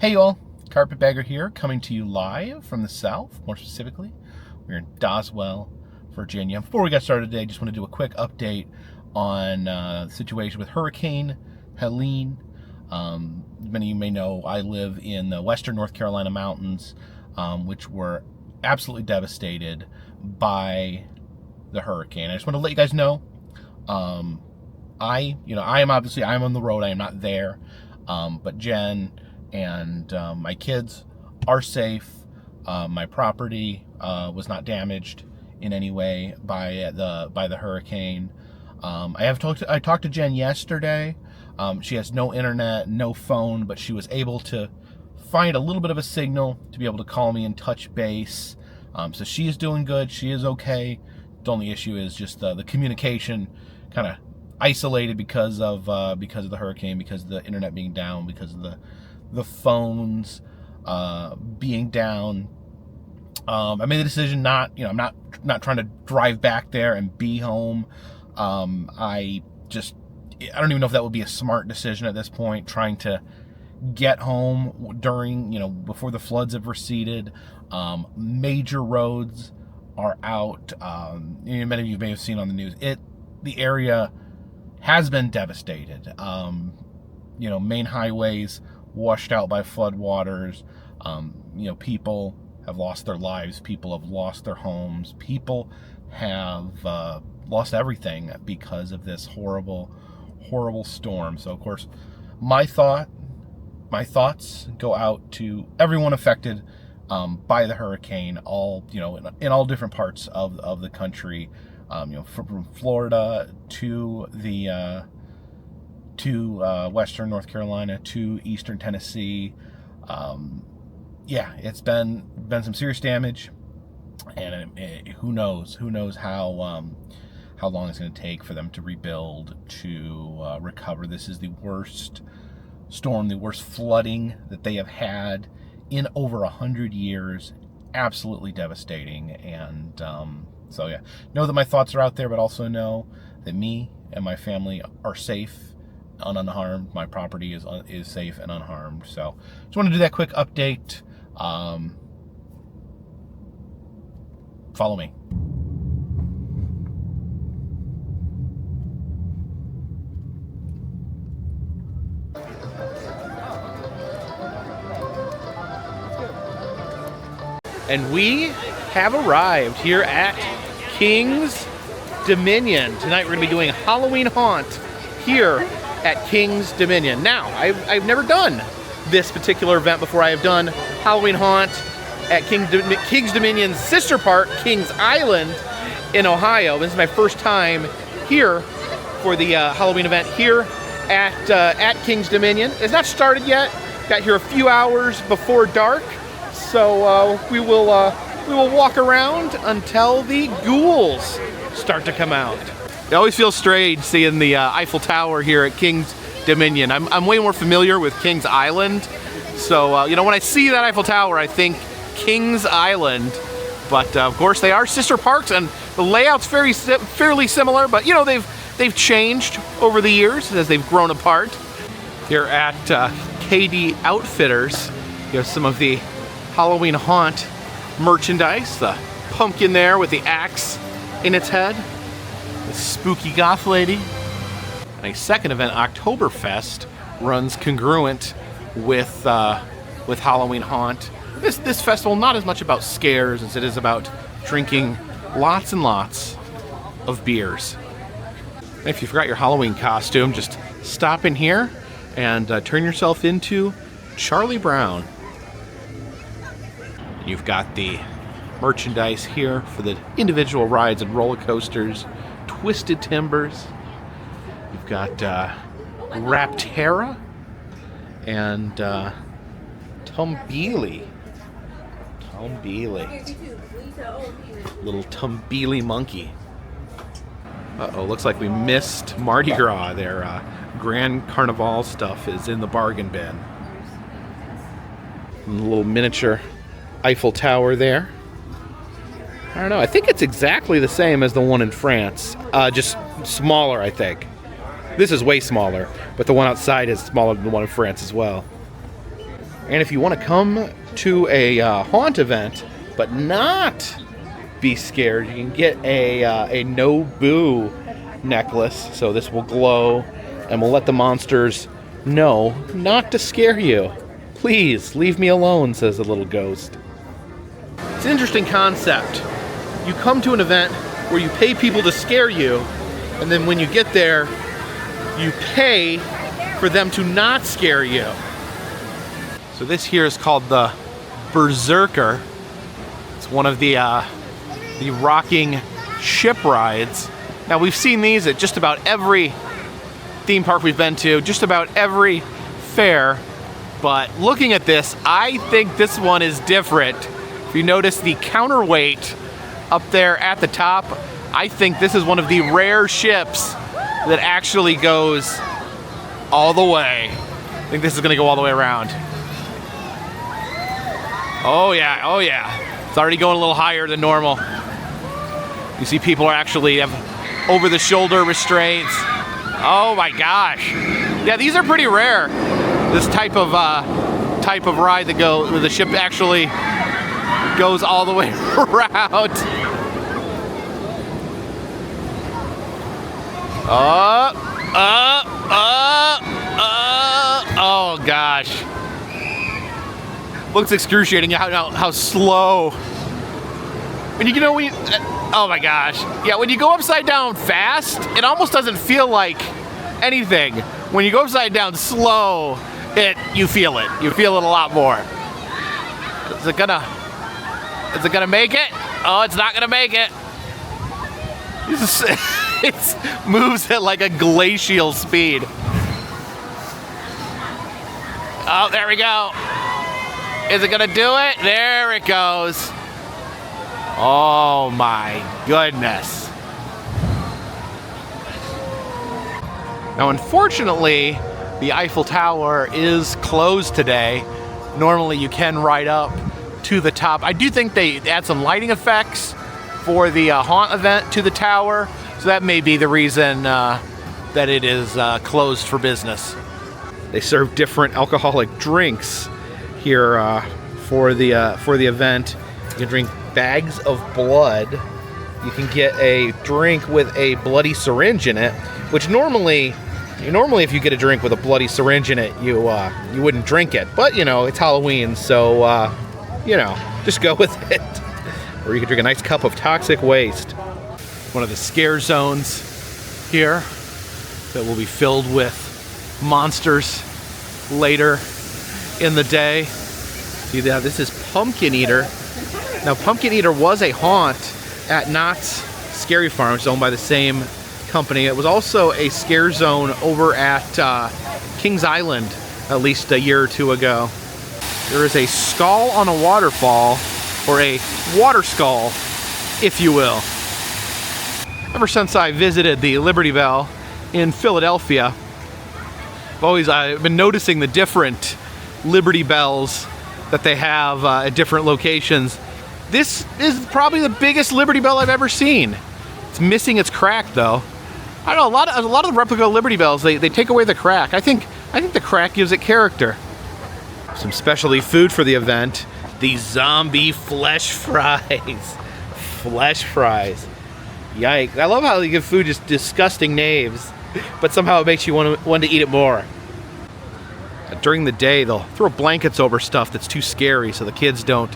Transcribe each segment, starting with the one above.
Hey y'all, Carpetbagger here, coming to you live from the south. More specifically, we're in Doswell, Virginia. Before we get started today, I just want to do a quick update on the situation with Hurricane Helene. Many of you may know I live in the western North Carolina mountains, which were absolutely devastated by the hurricane. I just want to let you guys know, I'm on the road. I am not there, but Jen and my kids are safe. My property was not damaged in any way by the hurricane. I talked to Jen yesterday. She has no internet, no phone, but she was able to find a little bit of a signal to be able to call me and touch base. So she is doing good. She is okay. The only issue is just the communication kind of isolated because of the hurricane, because of the internet being down, because of the phones being down. I made the decision I'm not trying to drive back there and be home. I don't even know if that would be a smart decision at this point, trying to get home before the floods have receded. Major roads are out. Many of you may have seen on the news, the area has been devastated. Main highways washed out by flood waters. People have lost their lives. People have lost their homes. People have lost everything because of this horrible, horrible storm. So, of course, my thoughts go out to everyone affected by the hurricane, in all different parts of the country. From Florida to the western North Carolina to eastern Tennessee. It's been some serious damage, and who knows how long it's going to take for them to rebuild, to recover. This is the worst storm, the worst flooding that they have had in over 100 years. Absolutely devastating. And know that my thoughts are out there, but also know that me and my family are safe and unharmed. My property is safe and unharmed. So just want to do that quick update. Follow me. And we have arrived here at King's Dominion. Tonight we're going to be doing Halloween Haunt here at King's Dominion. Now, I've never done this particular event before. I have done Halloween Haunt at King's Dominion's sister park, Kings Island in Ohio. This is my first time here for the Halloween event here at King's Dominion. It's not started yet. Got here a few hours before dark, so we will walk around until the ghouls start to come out. It always feels strange seeing the Eiffel Tower here at King's Dominion. I'm way more familiar with Kings Island, so when I see that Eiffel Tower, I think Kings Island. But of course, they are sister parks, and the layout's fairly similar. But they've changed over the years as they've grown apart. Here at KD Outfitters, you have some of the Halloween Haunt merchandise. The pumpkin there with the axe in its head. The spooky goth lady. And a second event, Oktoberfest, runs congruent with Halloween Haunt. This festival, not as much about scares as it is about drinking lots and lots of beers. And if you forgot your Halloween costume, just stop in here and turn yourself into Charlie Brown. You've got the merchandise here for the individual rides and roller coasters, Twisted Timbers. You've got Raptera and Tumbeely. Little Tumbeely monkey. Uh-oh, looks like we missed Mardi Gras. Their Grand Carnival stuff is in the bargain bin. And a little miniature Eiffel Tower there. I don't know, I think it's exactly the same as the one in France, just smaller, I think. This is way smaller, but the one outside is smaller than the one in France as well. And if you want to come to a haunt event, but not be scared, you can get a no boo necklace. So this will glow and will let the monsters know not to scare you. Please leave me alone, says the little ghost. It's an interesting concept. You come to an event where you pay people to scare you, and then when you get there, you pay for them to not scare you. So this here is called the Berserker. It's one of the rocking ship rides. Now we've seen these at just about every theme park we've been to, just about every fair, but looking at this, I think this one is different. If you notice the counterweight up there at the top, I think this is one of the rare ships that actually goes all the way. I think this is gonna go all the way around. Oh yeah, oh yeah. It's already going a little higher than normal. You see people are actually have over-the-shoulder restraints. Oh my gosh. Yeah, these are pretty rare. This type of ride that where the ship actually goes all the way around. Oh gosh. Looks excruciating how slow. When you know oh my gosh. Yeah, when you go upside down fast, it almost doesn't feel like anything. When you go upside down slow, you feel it. You feel it a lot more. Is it gonna make it? Oh, it's not gonna make it. It moves at like a glacial speed. Oh, there we go. Is it gonna do it? There it goes. Oh my goodness. Now, unfortunately, the Eiffel Tower is closed today. Normally you can ride up to the top. I do think they add some lighting effects for the haunt event to the tower, so that may be the reason that it is closed for business. They serve different alcoholic drinks here for the event. You can drink bags of blood. You can get a drink with a bloody syringe in it, which normally if you get a drink with a bloody syringe in it, you wouldn't drink it. But you know, it's Halloween, so just go with it. Or you can drink a nice cup of toxic waste. One of the scare zones here that will be filled with monsters later in the day. See that? This is Pumpkin Eater. Now, Pumpkin Eater was a haunt at Knott's Scary Farm, which is owned by the same company. It was also a scare zone over at Kings Island at least a year or two ago. There is a skull on a waterfall, or a water skull, if you will. Ever since I visited the Liberty Bell in Philadelphia, I've been noticing the different Liberty Bells that they have at different locations. This is probably the biggest Liberty Bell I've ever seen. It's missing its crack though. I don't know, a lot of the replica Liberty Bells, they take away the crack. I think the crack gives it character. Some specialty food for the event. The zombie flesh fries. Flesh fries. Yikes. I love how they give food just disgusting names, but somehow it makes you want to eat it more. During the day, they'll throw blankets over stuff that's too scary so the kids don't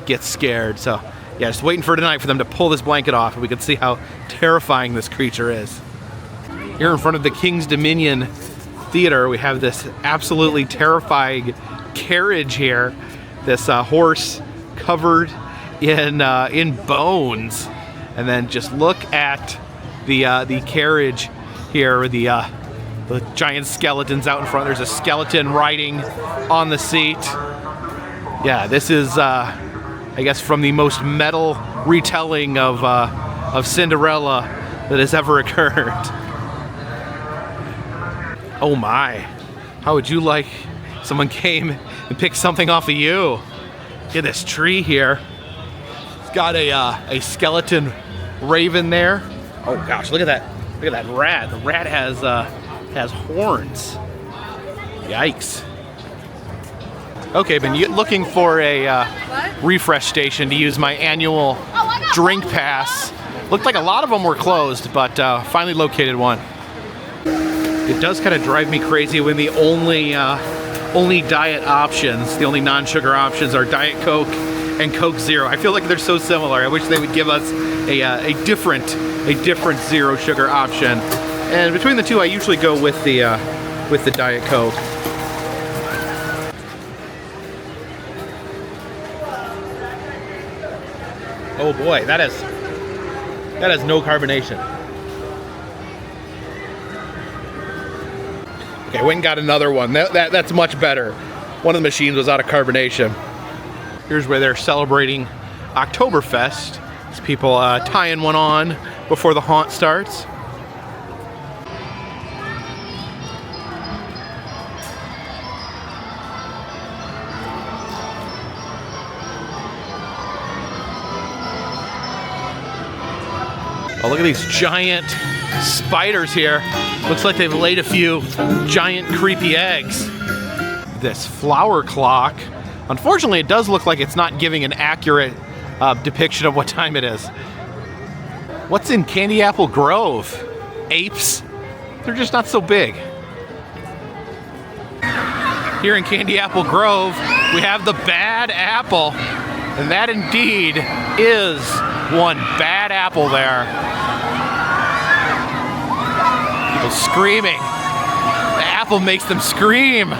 get scared. So, yeah, just waiting for tonight for them to pull this blanket off and we can see how terrifying this creature is. Here in front of the King's Dominion Theater, we have this absolutely terrifying carriage here. This horse covered in bones. And then just look at the carriage here, the giant skeletons out in front. There's a skeleton riding on the seat. Yeah, this is, I guess, from the most metal retelling of Cinderella that has ever occurred. Oh my, how would you like someone came and picked something off of you? Look at this tree here. It's got a skeleton raven there. Oh gosh, look at that. Look at that rat. The rat has horns. Yikes. Okay, been looking for a refresh station to use my annual drink pass. Looked like a lot of them were closed, but finally located one. It does kind of drive me crazy when the only diet options, the only non-sugar options are Diet Coke and Coke Zero. I feel like they're so similar. I wish they would give us a different zero sugar option. And between the two, I usually go with the Diet Coke. Oh boy, that has no carbonation. Okay, went and got another one. That's much better. One of the machines was out of carbonation. Here's where they're celebrating Oktoberfest. There's people tying one on before the haunt starts. Oh, look at these giant spiders here. Looks like they've laid a few giant creepy eggs. This flower clock. Unfortunately, it does look like it's not giving an accurate depiction of what time it is. What's in Candy Apple Grove? Apes? They're just not so big. Here in Candy Apple Grove, we have the bad apple. And that indeed is one bad apple there. People screaming. The apple makes them scream.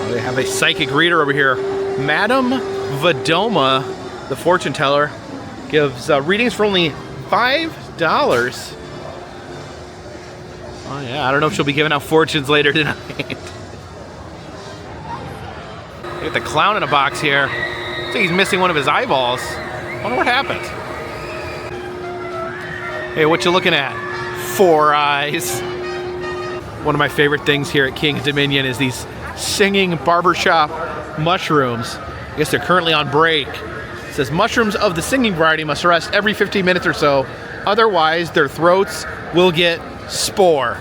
They have a psychic reader over here. Madame Vadoma, the fortune teller, gives readings for only $5. Oh yeah, I don't know if she'll be giving out fortunes later tonight. Look at the clown in a box here. Looks like he's missing one of his eyeballs. I wonder what happened. Hey, what you looking at? Four eyes. One of my favorite things here at King's Dominion is these singing barbershop mushrooms. I guess they're currently on break. It says mushrooms of the singing variety must rest every 15 minutes or so. Otherwise, their throats will get spore.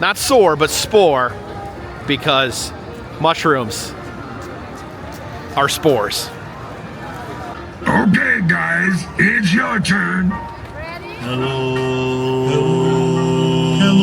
Not sore, but spore. Because mushrooms are spores. Okay, guys, it's your turn. Hello. Hello. Hello.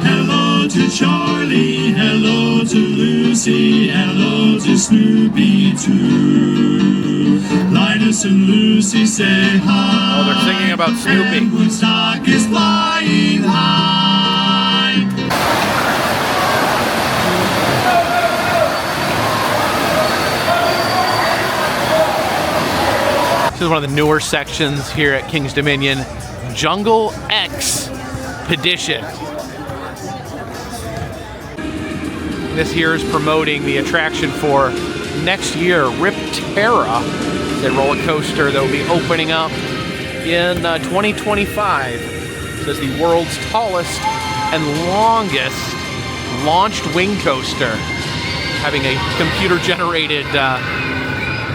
Hello to Charlie. Hello to Lucy. Hello to Snoopy too. Linus and Lucy say hi. Oh, they're singing about Snoopy. And Woodstock is flying high. This is one of the newer sections here at King's Dominion. Jungle X Pedition. This here is promoting the attraction for next year, Riptera, the roller coaster that will be opening up in 2025. This is the world's tallest and longest launched wing coaster. Having a computer-generated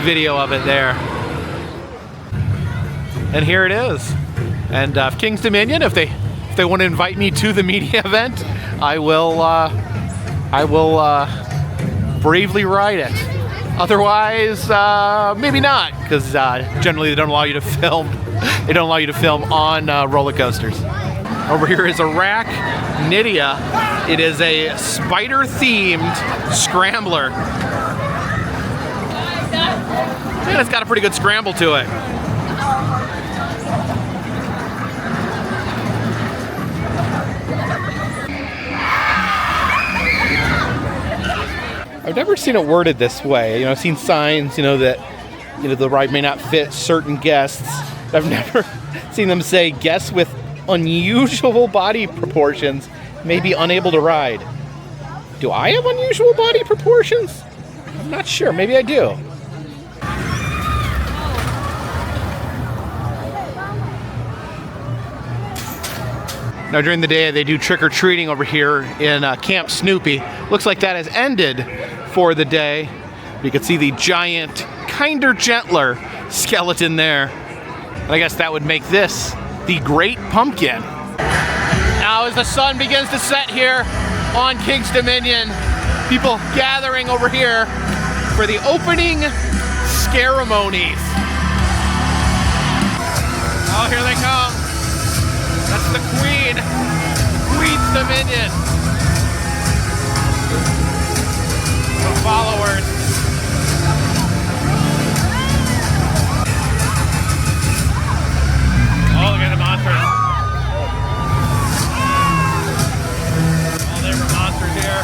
video of it there. And here it is. And King's Dominion, if they want to invite me to the media event, I will bravely ride it. Otherwise, maybe not, because generally they don't allow you to film. They don't allow you to film on roller coasters. Over here is Arachnidia. It is a spider-themed scrambler. And it's got a pretty good scramble to it. I've never seen it worded this way. I've seen signs, that, the ride may not fit certain guests. I've never seen them say guests with unusual body proportions may be unable to ride. Do I have unusual body proportions? I'm not sure. Maybe I do. Now during the day they do trick-or-treating over here in Camp Snoopy. Looks like that has ended for the day. You can see the giant, kinder, gentler skeleton there. And I guess that would make this the Great Pumpkin. Now as the sun begins to set here on King's Dominion, people gathering over here for the opening ceremonies. Oh, here they come. That's the Queen. Queen's Dominion. The followers. Oh, look at the monsters. Oh, there were monsters here.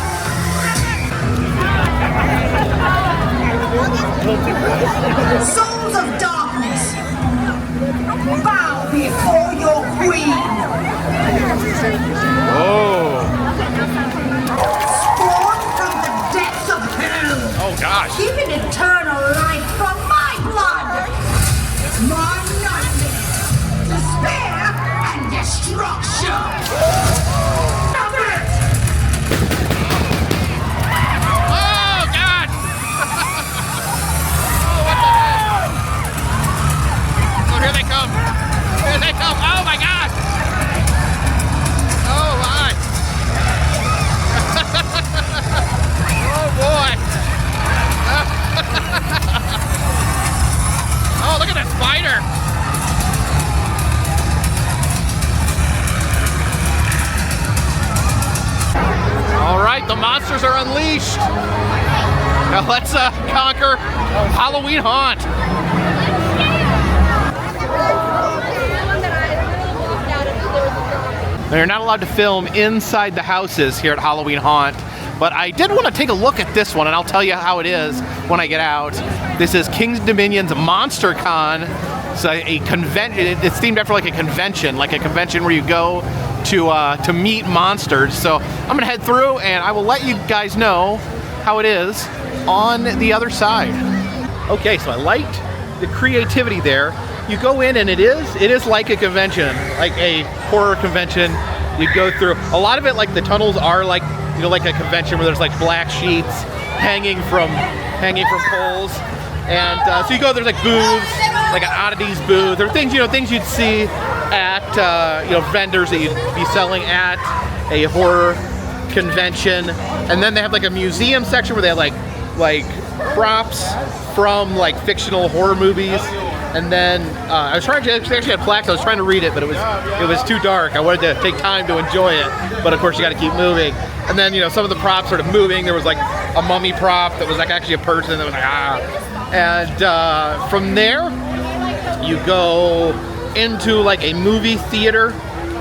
Souls of darkness, bow before your queen. Oh. Spawn from the depths of hell. Oh, gosh. Given eternal life from my blood. My nightmare, despair, and destruction. Stop it! Oh, God. Oh, what the heck? Oh, here they come. Here they come. Oh, my God. Oh, my. Oh, boy. Oh, look at that spider. All right, the monsters are unleashed. Now let's conquer Halloween Haunt. Now, you're not allowed to film inside the houses here at Halloween Haunt, but I did want to take a look at this one, and I'll tell you how it is when I get out. This is King's Dominion's Monster Con. It's a convention. It's themed after like a convention where you go to meet monsters. So I'm gonna head through, and I will let you guys know how it is on the other side. Okay, so I liked the creativity there. You go in, and it is like a convention, like a horror convention. You go through a lot of it, like the tunnels are like, you know, like a convention where there's like black sheets hanging from poles, and so you go. There's like booths, like an oddities booth, or things you'd see at vendors that you'd be selling at a horror convention. And then they have like a museum section where they have like props from like fictional horror movies. And then I was trying to actually had plaques. I was trying to read it, but it was too dark. I wanted to take time to enjoy it, but of course you got to keep moving. And then some of the props started moving. There was like a mummy prop that was like actually a person that was like And from there you go into like a movie theater.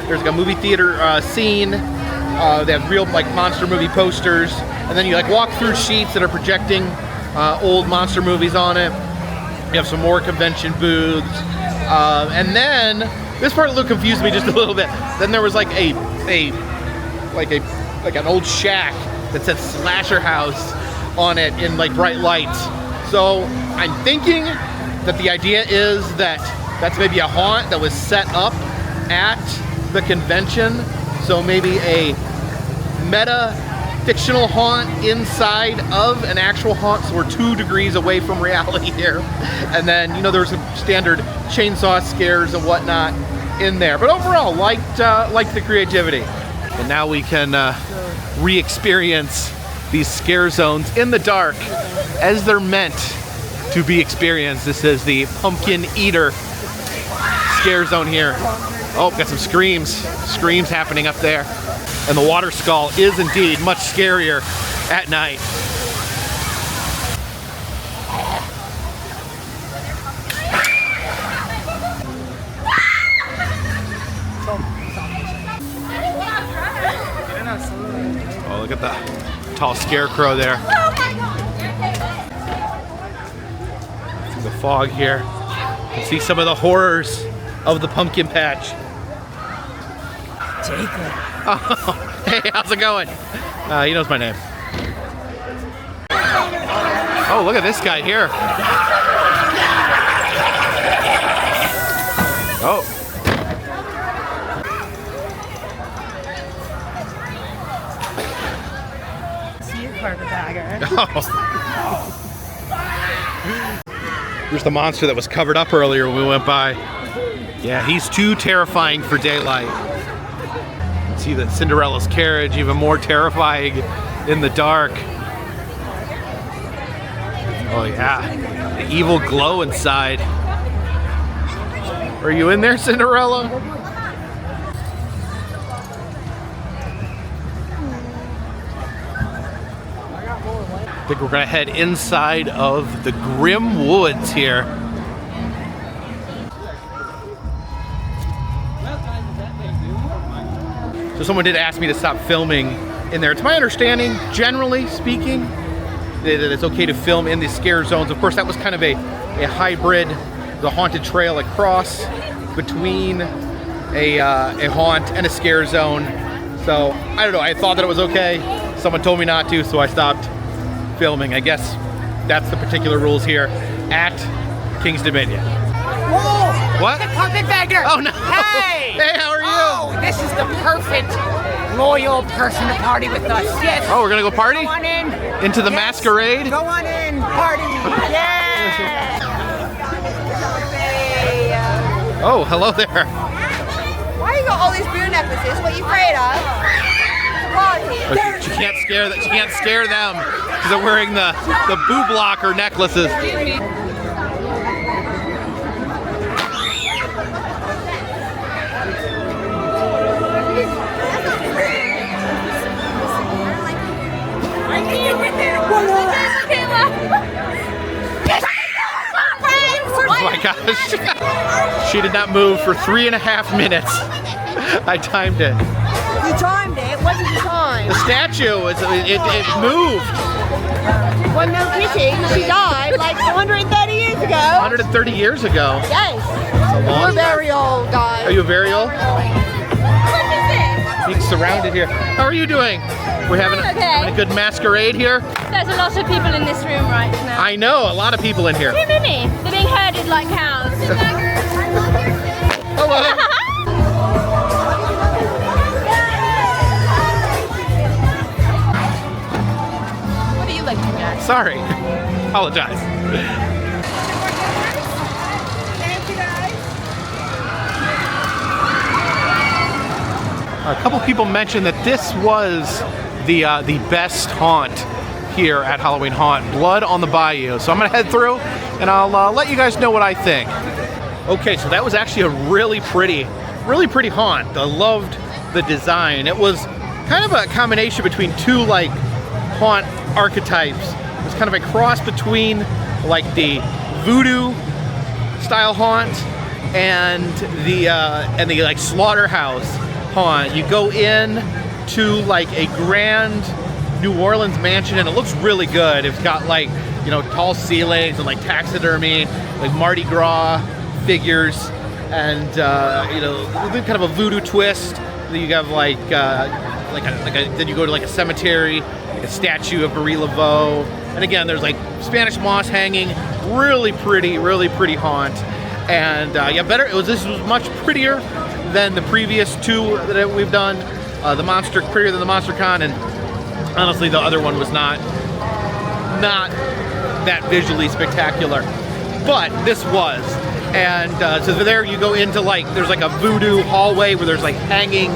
There's like a movie theater scene. They have real like monster movie posters, and then you like walk through sheets that are projecting old monster movies on it. You have some more convention booths, and then this part a little confused me just a little bit. Then there was like an old shack that said Slasher House on it in like bright lights. So I'm thinking that the idea is that that's maybe a haunt that was set up at the convention. So maybe a meta fictional haunt inside of an actual haunt, so we're 2 degrees away from reality here. And then there's some standard chainsaw scares and whatnot in there, but overall liked the creativity. And now we can re-experience these scare zones in the dark as they're meant to be experienced. This is the Pumpkin Eater scare zone here. Oh, got some screams happening up there. And the water skull is indeed much scarier at night. Oh, look at the tall scarecrow there. See the fog here. You can see some of the horrors of the pumpkin patch. Jacob. Oh, hey, how's it going? He knows my name. Oh, look at this guy here. Oh. See you, Carpetbagger. Oh. Here's the monster that was covered up earlier when we went by. Yeah, he's too terrifying for daylight. See the Cinderella's carriage, even more terrifying in the dark. Oh yeah, the evil glow inside. Are you in there, Cinderella? I think we're gonna head inside of the Grim Woods here. So someone did ask me to stop filming in there. It's my understanding, generally speaking, that it's okay to film in the scare zones. Of course, that was kind of a hybrid, the haunted trail across between a haunt and a scare zone. So I don't know, I thought that it was okay. Someone told me not to, so I stopped filming. I guess that's the particular rules here at King's Dominion. Whoa! What? The Carpetbagger! Oh no! Hey! Hey, how are you? Oh, this is the perfect loyal person to party with us. Yes. Oh, we're gonna go party? Go on in. Into the Yes. masquerade? Go on in, party. Yeah. Oh, hello there. Why you got all these blue necklaces? What are you afraid of? She can't scare that. She can't scare them because they're wearing the boo blocker necklaces. Oh my gosh. She did not move for 3.5 minutes. I timed it. You timed it? What did you time? The statue, it moved. Well, no kidding. She died like 130 years ago. 130 years ago. Yes. That's a long We're time. very old, guys. Are you very old? What is this? Being surrounded here. How are you doing? We're having a good masquerade here. There's a lot of people in this room right now. I know, a lot of people in here. Too many. They're being herded like cows. Hello. What are you looking at? Sorry. Apologize. Thank you, guys. A couple people mentioned that this was the best haunt here at Halloween Haunt, Blood on the Bayou. So I'm gonna head through and I'll let you guys know what I think. Okay, so that was actually a really pretty haunt. I loved the design. It was kind of a combination between two like haunt archetypes. It was kind of a cross between like the voodoo style haunt and the like slaughterhouse haunt. You go in to like a grand New Orleans mansion and it looks really good. It's got like, you know, tall ceilings and like taxidermy, like Mardi Gras figures, and you know, kind of a voodoo twist. Then you have then you go to like a cemetery, like a statue of Marie Laveau, and again there's like Spanish moss hanging. Really pretty haunt. And yeah, this was much prettier than the previous two that we've done. Prettier than the MonsterCon, and honestly the other one was not that visually spectacular, but this was. And so there you go into like, there's like a voodoo hallway where there's like hanging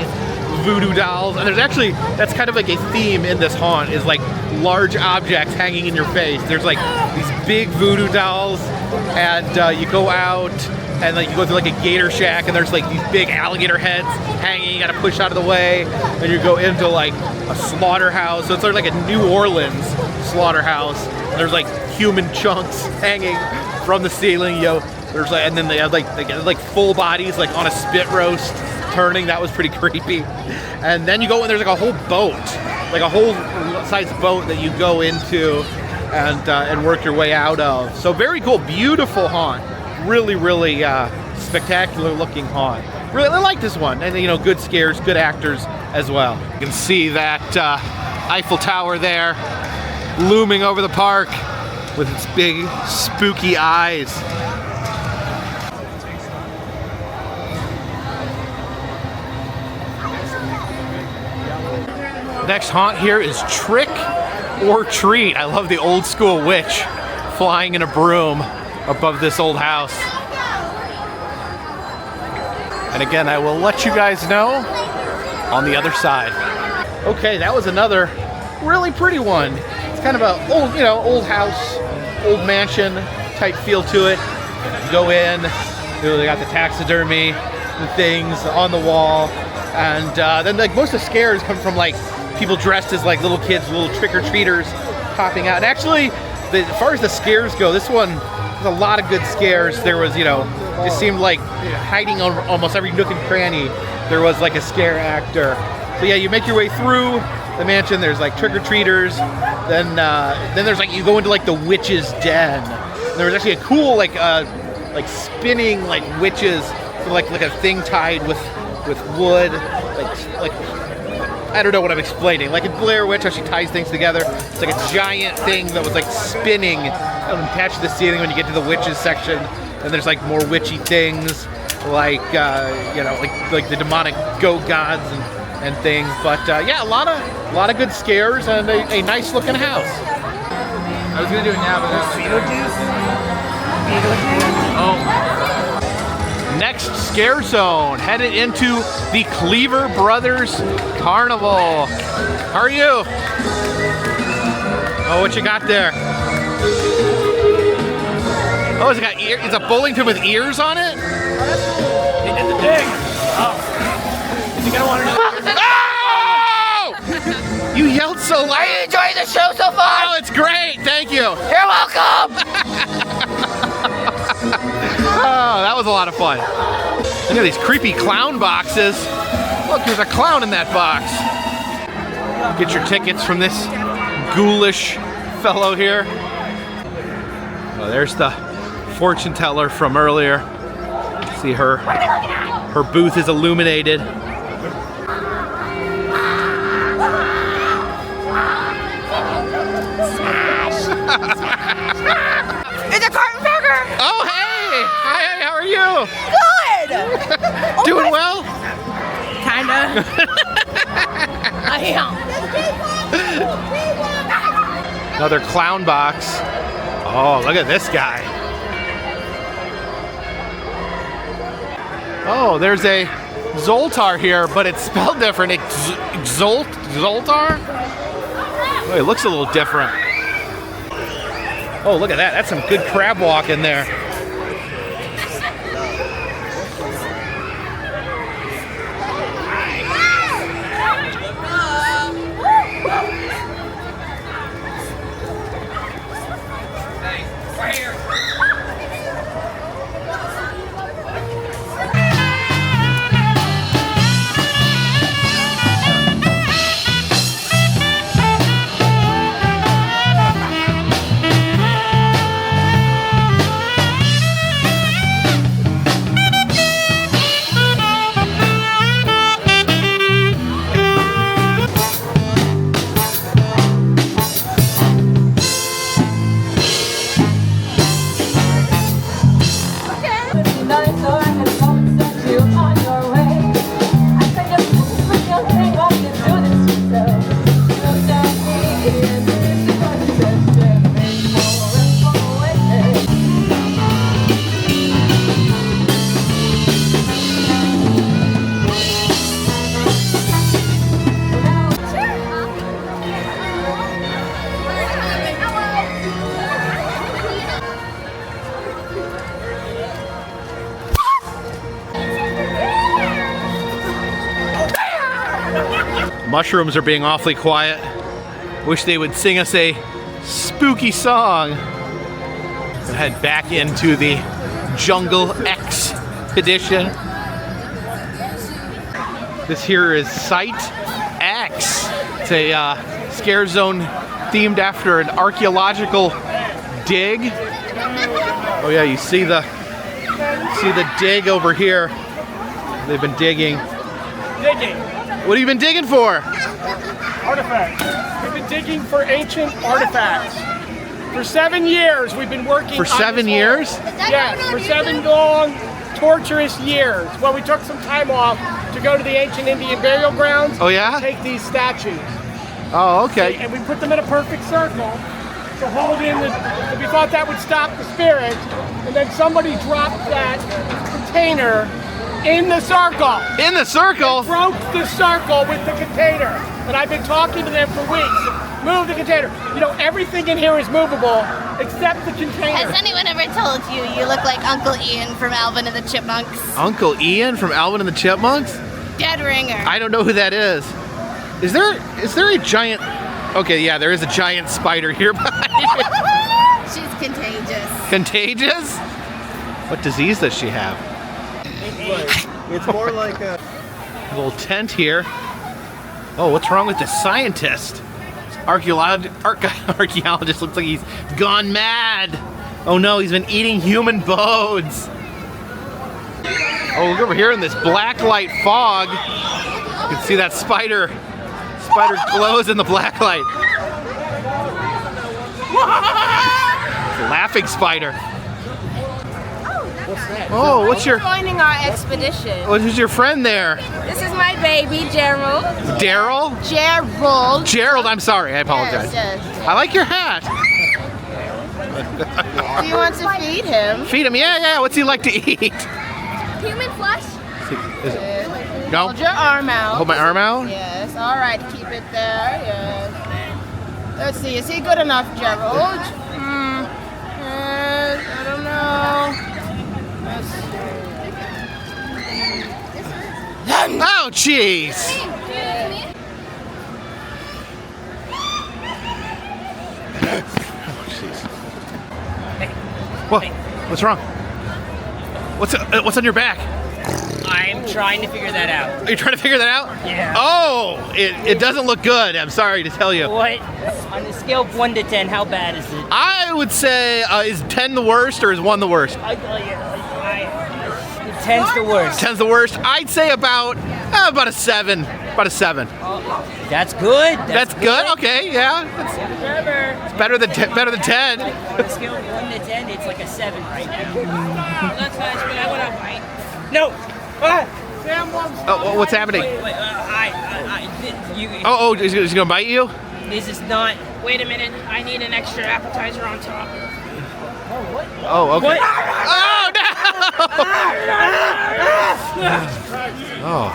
voodoo dolls, and there's actually, that's kind of like a theme in this haunt, is like large objects hanging in your face. There's like these big voodoo dolls, and you go out and like you go through like a gator shack, and there's like these big alligator heads hanging. You gotta push out of the way, and you go into like a slaughterhouse. So it's sort of like a New Orleans slaughterhouse. And there's like human chunks hanging from the ceiling. There's like, and then they have like full bodies like on a spit roast turning. That was pretty creepy. And then you go and there's like a whole boat, like a whole size boat that you go into and work your way out of. So very cool, beautiful haunt. Really spectacular looking haunt. Really, I like this one, and you know, good scares, good actors as well. You can see that Eiffel Tower there, looming over the park with its big spooky eyes. Next haunt here is Trick or Treat. I love the old school witch flying in a broom. above this old house. And again, I will let you guys know on the other side. Okay, that was another really pretty one. It's kind of a old, you know, old house, old mansion type feel to it. You go in, you know, they got the taxidermy, the things on the wall, and then like most of the scares come from like people dressed as like little kids, little trick-or-treaters popping out. And actually, as far as the scares go, this one, there's a lot of good scares. There was, you know, just seemed like hiding on almost every nook and cranny, there was like a scare actor. So yeah, you make your way through the mansion. There's like trick-or-treaters. Then there's like, you go into like the witch's den. And there was actually a cool like spinning like witches, so like a thing tied with wood, like I don't know what I'm explaining. Like in Blair Witch, how she ties things together. It's like a giant thing that was like spinning and attached to the ceiling when you get to the witches section. And there's like more witchy things, like you know, like the demonic goat gods and things. But yeah, a lot of good scares and a nice looking house. I was gonna do it now, but oh. Next scare zone, headed into the Cleaver Brothers Carnival. How are you? Oh, what you got there? Oh, it's got ear. It's a Bullington with ears on it. They did the dig. Oh. Is he gonna want to know? Oh! You yelled so loud. Are you enjoying the show so far? Oh, it's great. Thank you. You're welcome. Oh, that was a lot of fun. Look at these creepy clown boxes. Look, there's a clown in that box. Get your tickets from this ghoulish fellow here. Oh, there's the fortune teller from earlier. See her booth is illuminated. It's a Carpetbagger! Oh, hey! Hi, how are you? Good! Doing well? Kinda. I am. Another clown box. Oh, look at this guy. Oh, there's a Zoltar here, but it's spelled different. It's Zoltar? Oh, it looks a little different. Oh, look at that. That's some good crab walk in there. Mushrooms are being awfully quiet. Wish they would sing us a spooky song. We'll head back into the Jungle Expedition. This here is Site X. It's a scare zone themed after an archaeological dig. Oh yeah, you see the dig over here. They've been digging. What have you been digging for? Artifacts. We've been digging for ancient artifacts. For 7 years, we've been working For 7 years? Yes, for 7 long, torturous years. Well, we took some time off to go to the ancient Indian burial grounds. Oh yeah? And take these statues. Oh, okay. And we put them in a perfect circle. to hold in the, we thought that would stop the spirit, and then somebody dropped that container in the circle. In the circle? Broke the circle with the container. And I've been talking to them for weeks. Move the container. You know, everything in here is movable except the container. Has anyone ever told you you look like Uncle Ian from Alvin and the Chipmunks? Uncle Ian from Alvin and the Chipmunks? Dead ringer. I don't know who that is. Is there a giant... Okay, yeah, there is a giant spider here behind you. She's contagious. Contagious? What disease does she have? It's more like a little tent here. Oh, what's wrong with the scientist? Archaeologist looks like he's gone mad. Oh no, he's been eating human bones. Oh, look over here in this black light fog. You can see that spider. Spider glows in the black light. Laughing spider. what's that? Oh, what's your... Joining our expedition. Who's your friend there? This is my baby, Gerald. Daryl? Gerald. Gerald, I'm sorry, I apologize. Yes. I like your hat. Do you want to feed him? Feed him, yeah. What's he like to eat? Human flesh. No? Hold your arm out. Hold my arm out? Yes, all right, keep it there, yes. Let's see, is he good enough, Gerald? Yes, I don't know. Oh, jeez. What? What's wrong? What's on your back? I'm trying to figure that out. Are you trying to figure that out? Yeah. Oh, it doesn't look good. I'm sorry to tell you. What? On a scale of 1 to 10, how bad is it? I would say, is 10 the worst or is 1 the worst? 10's the worst. 10's the worst. I'd say about a 7. About a 7. That's good. That's good. Okay, yeah. It's better than 10. On a scale of 1 to 10, it's like a 7 right now. That's nice, but I want to bite. No. Sam wants Oh, what's happening? Wait, Oh, is he gonna bite you? This is not. Wait a minute. I need an extra appetizer on top. Oh, okay. What? Oh no! Oh,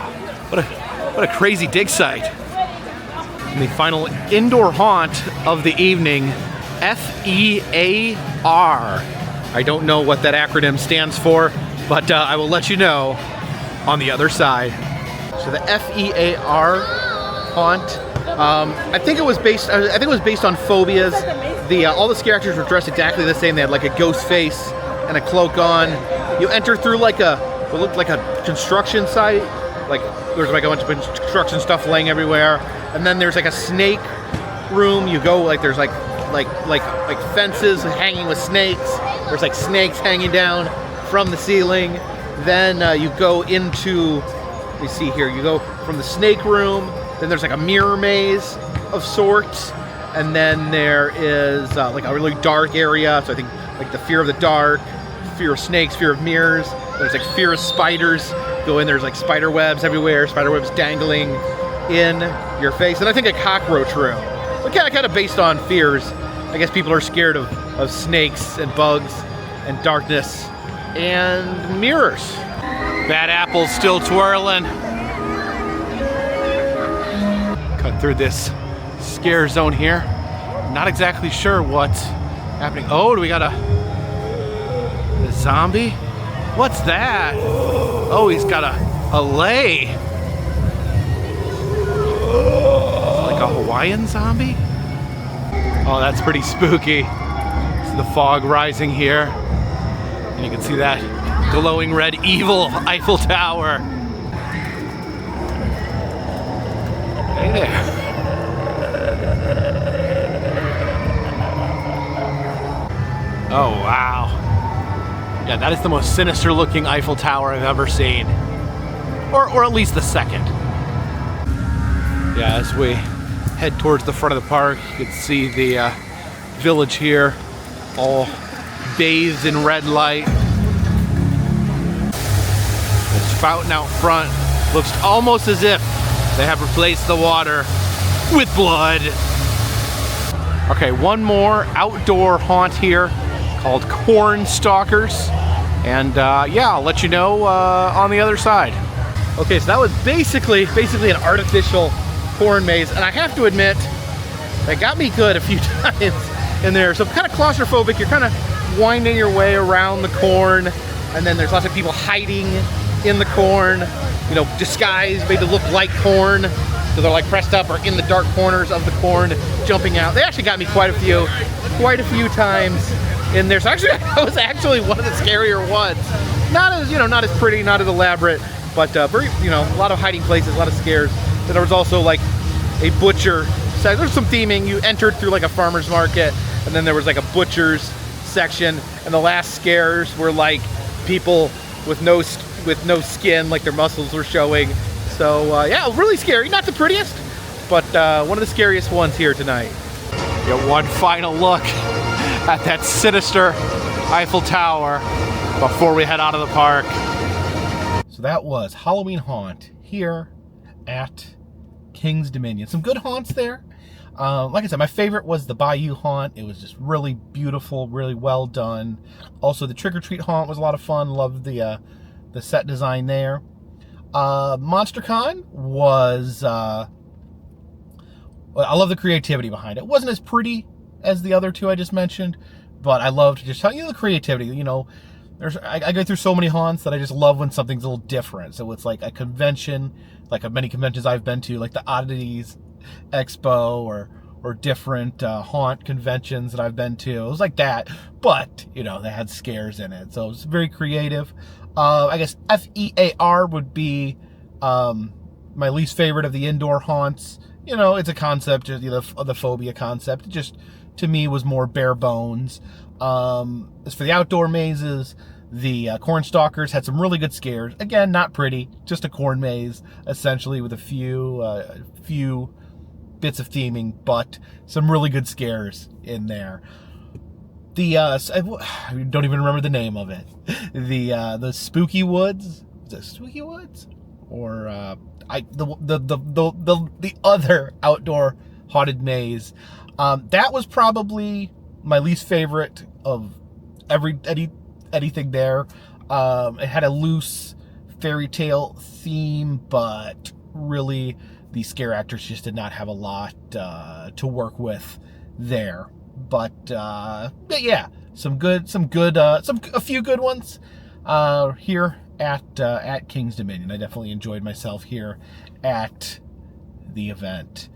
what a crazy dig site. And the final indoor haunt of the evening, FEAR. I don't know what that acronym stands for, but I will let you know on the other side. So the FEAR haunt. I think it was based on phobias. All the scare actors were dressed exactly the same. They had like a ghost face and a cloak on. You enter through what looked like a construction site. Like there's like a bunch of construction stuff laying everywhere, and then there's like a snake room. You go there's like fences hanging with snakes. There's like snakes hanging down from the ceiling. Then you go into, let me see here. You go from the snake room. Then there's like a mirror maze of sorts, and then there is like a really dark area. So I think like the fear of the dark, fear of snakes, fear of mirrors. There's like fear of spiders. Go in, there's like spider webs everywhere, spider webs dangling in your face. And I think a cockroach room. But kind of based on fears. I guess people are scared of snakes and bugs and darkness and mirrors. Bad apples still twirling. Cut through this scare zone here. Not exactly sure what's happening. Oh, do we got a zombie? What's that? Oh, he's got a lei. Like a Hawaiian zombie? Oh, that's pretty spooky. It's the fog rising here. And you can see that glowing red evil Eiffel Tower. Hey there. Oh, wow. Yeah, that is the most sinister looking Eiffel Tower I've ever seen. Or at least the second. Yeah, as we head towards the front of the park, you can see the village here, all bathed in red light. The fountain out front looks almost as if they have replaced the water with blood. Okay, one more outdoor haunt here called Corn Stalkers. And yeah, I'll let you know on the other side. Okay, so that was basically an artificial corn maze. And I have to admit, that got me good a few times in there. So kind of claustrophobic. You're kind of winding your way around the corn. And then there's lots of people hiding in the corn, you know, disguised, made to look like corn. So they're like pressed up or in the dark corners of the corn, jumping out. They actually got me quite a few times in there. So actually, that was actually one of the scarier ones. Not as, you know, not as pretty, not as elaborate, but very, you know, a lot of hiding places, a lot of scares. Then there was also like a butcher. So there's some theming. You entered through like a farmer's market, and then there was like a butcher's section. And the last scares were like people with no skin, like their muscles were showing. So yeah, really scary. Not the prettiest, but one of the scariest ones here tonight. Get one final look at that sinister Eiffel Tower before we head out of the park. So that was Halloween Haunt here at King's Dominion. Some good haunts there. Like I said, my favorite was the Bayou Haunt. It was just really beautiful, really well done. Also, the Trick or Treat Haunt was a lot of fun. Loved the set design there. MonsterCon was, I love the creativity behind it. It wasn't as pretty as the other two I just mentioned, but I loved just telling you the creativity. You know, I go through so many haunts that I just love when something's a little different. So it's like a convention, like many conventions I've been to, like the Oddities Expo or different haunt conventions that I've been to. It was like that, but you know, they had scares in it, so it was very creative. I guess FEAR would be my least favorite of the indoor haunts. You know, it's a concept, you know, the phobia concept. It just, to me, was more bare bones. As for the outdoor mazes, the Corn Stalkers had some really good scares. Again, not pretty, just a corn maze, essentially, with a few bits of theming, but some really good scares in there. The I don't even remember the name of it. The Spooky Woods. Is it Spooky Woods? Or the other outdoor haunted maze. That was probably my least favorite of anything there. It had a loose fairy tale theme, but really the scare actors just did not have a lot to work with there. But yeah, a few good ones here at King's Dominion. I definitely enjoyed myself here at the event.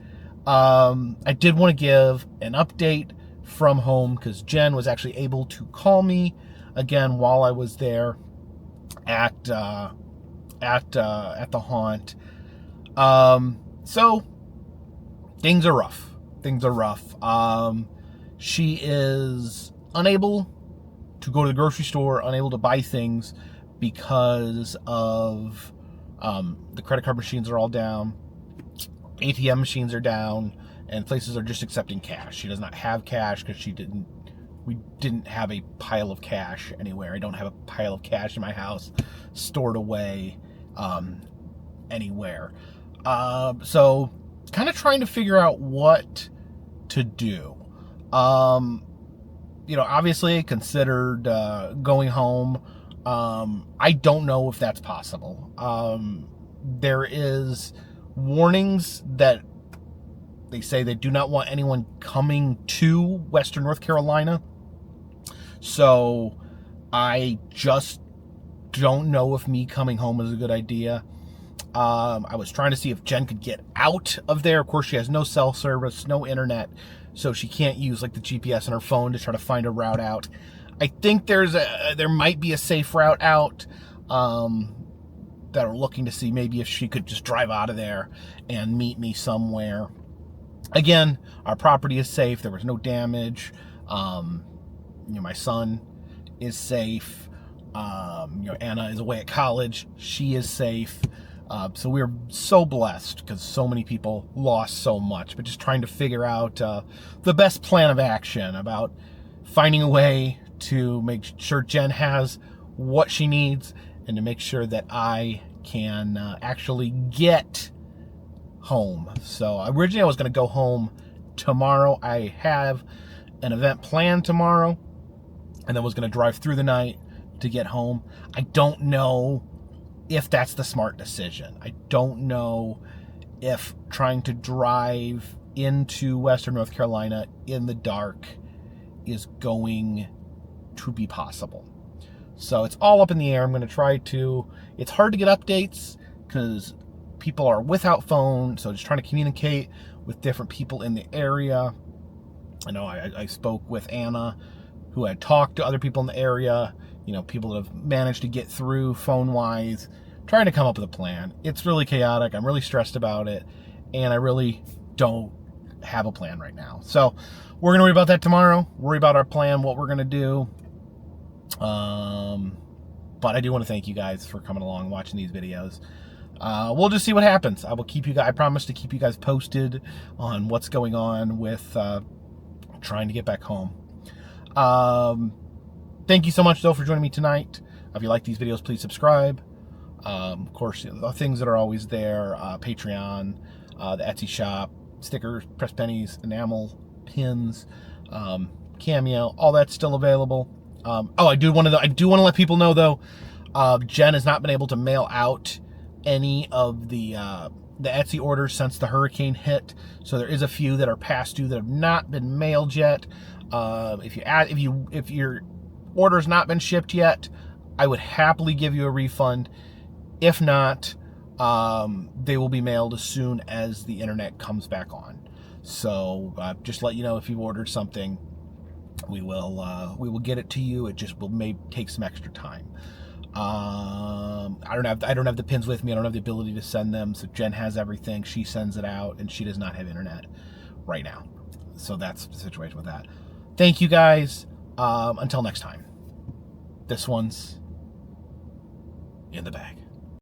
I did want to give an update from home because Jen was actually able to call me again while I was there at the haunt. So things are rough. She is unable to go to the grocery store, unable to buy things because of the credit card machines are all down, ATM machines are down, and places are just accepting cash. She does not have cash because we didn't have a pile of cash anywhere. I don't have a pile of cash in my house stored away anywhere. So kind of trying to figure out what to do. You know, obviously considered going home. I don't know if that's possible. There is warnings that they say they do not want anyone coming to Western North Carolina. So I just don't know if me coming home is a good idea. I was trying to see if Jen could get out of there. Of course, she has no cell service, no internet, so she can't use like the GPS on her phone to try to find a route out. I think there might be a safe route out that are looking to see maybe if she could just drive out of there and meet me somewhere. Again, our property is safe. There was no damage. You know, my son is safe. You know, Anna is away at college. She is safe. So we're so blessed because so many people lost so much, but just trying to figure out the best plan of action about finding a way to make sure Jen has what she needs and to make sure that I can actually get home. So originally I was going to go home tomorrow. I have an event planned tomorrow, and then was going to drive through the night to get home. I don't know if that's the smart decision. I don't know if trying to drive into Western North Carolina in the dark is going to be possible. So it's all up in the air. I'm going to try to, it's hard to get updates because people are without phone, so just trying to communicate with different people in the area. I know I spoke with Anna, who had talked to other people in the area, you know, people that have managed to get through phone-wise, trying to come up with a plan. It's really chaotic. I'm really stressed about it, and I really don't have a plan right now. So we're going to worry about that tomorrow, worry about our plan, what we're going to do. But I do want to thank you guys for coming along and watching these videos. We'll just see what happens. I will keep you guys, I promise to keep you guys posted on what's going on with trying to get back home. Thank you so much, though, for joining me tonight. If you like these videos, please subscribe. Of course, the things that are always there, Patreon, the Etsy shop, stickers, press pennies, enamel, pins, Cameo, all that's still available. I do want to let people know, though, Jen has not been able to mail out any of the Etsy orders since the hurricane hit. So there is a few that are past due that have not been mailed yet. If your order's not been shipped yet, I would happily give you a refund. If not, they will be mailed as soon as the internet comes back on. So just let you know, if you've ordered something, we will get it to you. It just may take some extra time. I don't have the pins with me. I don't have the ability to send them. So Jen has everything. She sends it out, and she does not have internet right now. So that's the situation with that. Thank you guys. Until next time. This one's in the bag.